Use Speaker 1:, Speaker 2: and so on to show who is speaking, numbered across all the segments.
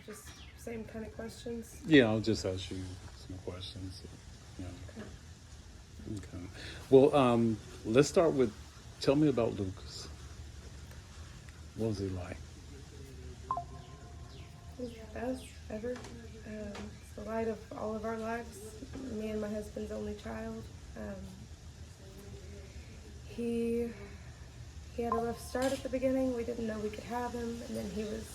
Speaker 1: Just same kind of questions.
Speaker 2: Yeah, I'll just ask you some questions. Yeah. Okay. Well, let's start with, tell me about Lucas. What was he like?
Speaker 1: He's the best ever. It's the light of all of our lives. Me and my husband's only child. He had a rough start at the beginning. We didn't know we could have him, and then he was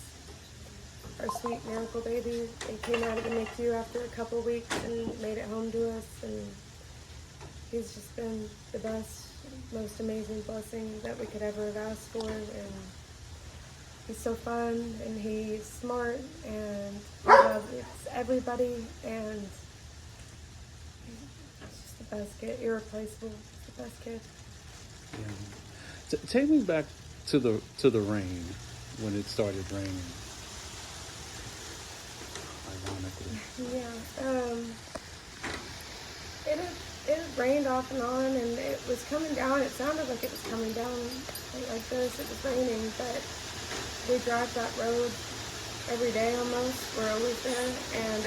Speaker 1: our sweet miracle baby. He came out of the NICU after a couple weeks and made it home to us, and he's just been the best, most amazing blessing that we could ever have asked for. And he's so fun, and he's smart, and he loves everybody, and he's just the best kid, irreplaceable. He's the best kid.
Speaker 2: Yeah. Take me back to the rain, when it started raining. Ironically.
Speaker 1: Yeah. It rained off and on, and it was coming down. It sounded like it was coming down like this. It was raining, but we drive that road every day almost. We're always there, and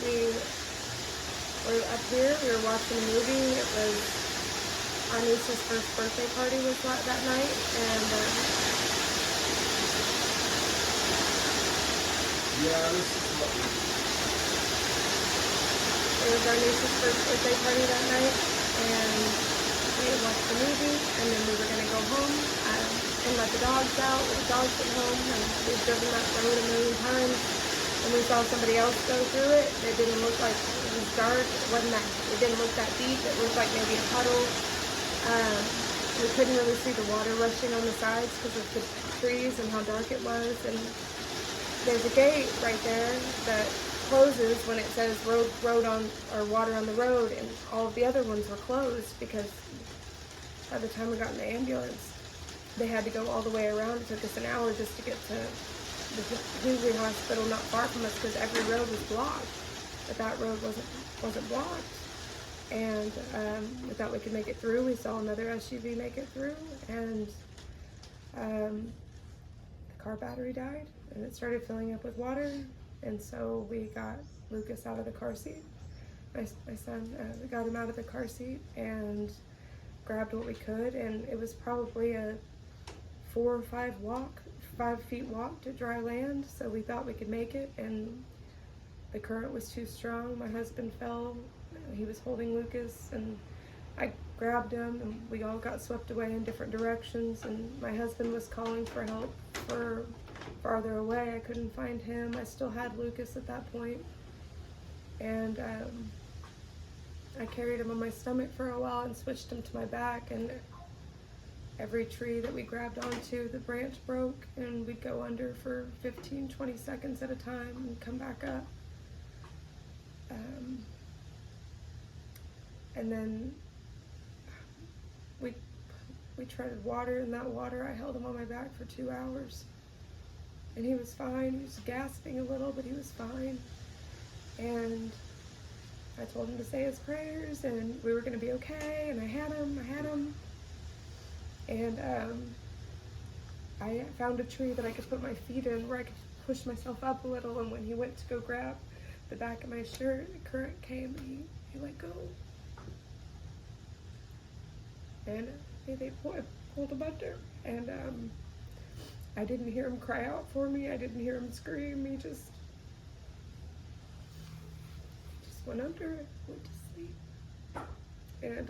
Speaker 1: we were up here. We were watching a movie. It was our niece's first birthday party was that night, and it was our niece's first birthday party that night, and we had watched the movie, and then we were going to go home and let the dogs out. The dogs went home, and we've driven that road a million times, and we saw somebody else go through it. It didn't look like it was dark. It didn't look that deep. It looked like maybe a puddle. We couldn't really see the water rushing on the sides because of the trees and how dark it was, and there's a gate right there that closes when it says road on, or water on the road, and all of the other ones were closed because by the time we got in the ambulance, they had to go all the way around. It took us an hour just to get to the Hoosley Hospital, not far from us, because every road was blocked, but that road wasn't blocked. And we thought we could make it through. We saw another SUV make it through, and the car battery died, and it started filling up with water. And so we got Lucas out of the car seat. My son, we got him out of the car seat and grabbed what we could, and it was probably a 4 or 5 feet walk to dry land. So we thought we could make it, and the current was too strong. My husband fell. He was holding Lucas, and I grabbed him, and we all got swept away in different directions. And my husband was calling for help for farther away. I couldn't find him. I still had Lucas at that point, and I carried him on my stomach for a while and switched him to my back, and every tree that we grabbed onto, the branch broke, and we'd go under for 15-20 seconds at a time and come back up. And then we treaded water, and that water, I held him on my back for 2 hours. And he was fine. He was gasping a little, but he was fine. And I told him to say his prayers, and we were going to be okay. And I had him. And I found a tree that I could put my feet in where I could push myself up a little. And when he went to go grab the back of my shirt, the current came, and he let go. And they pulled him under. And I didn't hear him cry out for me. I didn't hear him scream. He just went under and went to sleep. And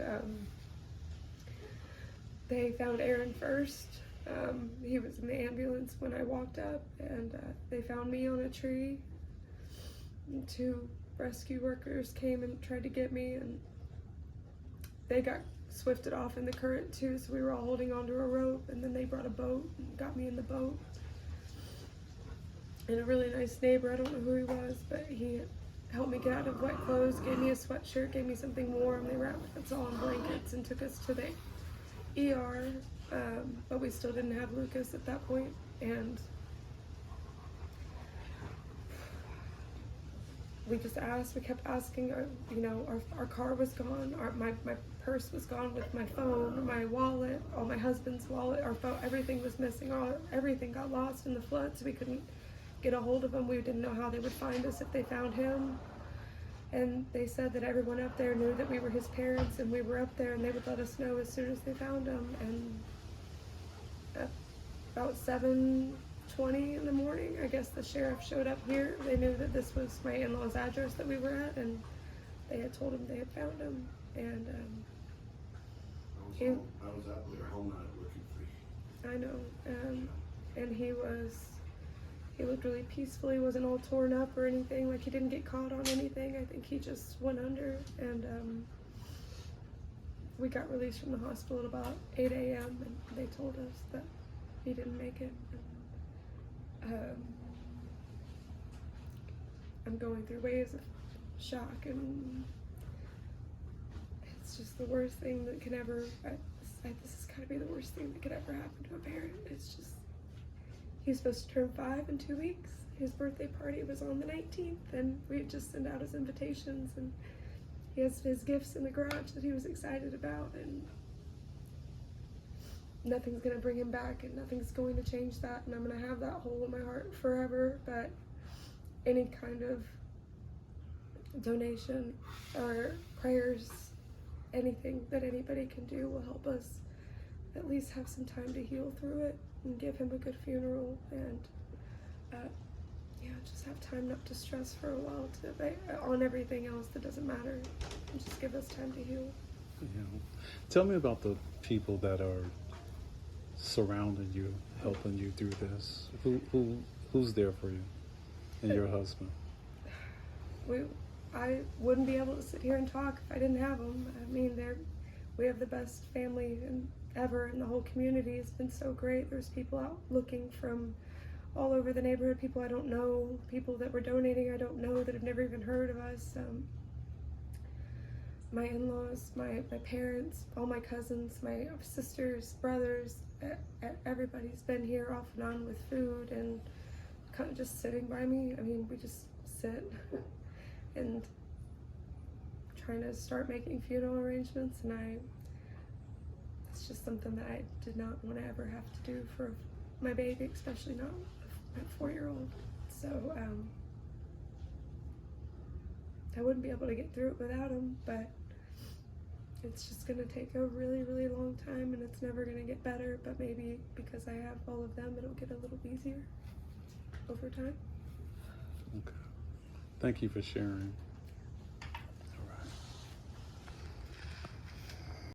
Speaker 1: they found Aaron first. He was in the ambulance when I walked up, and they found me on a tree. And 2 rescue workers came and tried to get me, and they got swifted off in the current too, so we were all holding onto a rope, and then they brought a boat and got me in the boat. And a really nice neighbor, I don't know who he was, but he helped me get out of wet clothes, gave me a sweatshirt, gave me something warm. They wrapped us all in blankets and took us to the ER, but we still didn't have Lucas at that point. And we just asked, we kept asking, our car was gone, my purse was gone with my phone, my wallet, all my husband's wallet, our phone, everything was missing, everything got lost in the flood, so we couldn't get a hold of him. We didn't know how they would find us if they found him. And they said that everyone up there knew that we were his parents, and we were up there, and they would let us know as soon as they found him. And at about 7:20 in the morning, I guess the sheriff showed up here. They knew that this was my in-laws' address that we were at, and they had told him they had found him. And
Speaker 3: I was out there all night looking for you.
Speaker 1: I know. And he looked really peaceful. He wasn't all torn up or anything. Like, he didn't get caught on anything. I think he just went under. And we got released from the hospital at about 8 a.m. and they told us that he didn't make it. I'm going through waves of shock, and it's just the worst thing that can ever, this has got to be the worst thing that could ever happen to a parent. It's just, he's supposed to turn 5 in 2 weeks. His birthday party was on the 19th, and we had just sent out his invitations, and he has his gifts in the garage that he was excited about, and nothing's going to bring him back, and nothing's going to change that, and I'm going to have that hole in my heart forever. But any kind of donation or prayers, anything that anybody can do will help us at least have some time to heal through it and give him a good funeral, and just have time not to stress for a while on everything else that doesn't matter, and just give us time to heal.
Speaker 2: Yeah. Tell me about the people that are surrounding you, helping you through this. Who's there for you and your husband?
Speaker 1: I wouldn't be able to sit here and talk if I didn't have them. I mean, we have the best family ever, and the whole community has been so great. There's people out looking from all over the neighborhood, people I don't know, people that were donating I don't know, that have never even heard of us. My in-laws, my parents, all my cousins, my sisters, brothers, everybody's been here off and on with food and kind of just sitting by me. I mean, we just sit and trying to start making funeral arrangements, and it's just something that I did not want to ever have to do for my baby, especially not my 4-year-old. So I wouldn't be able to get through it without him, but it's just going to take a really, really long time, and it's never going to get better. But maybe because I have all of them, it'll get a little easier over time.
Speaker 2: Okay. Thank you for sharing.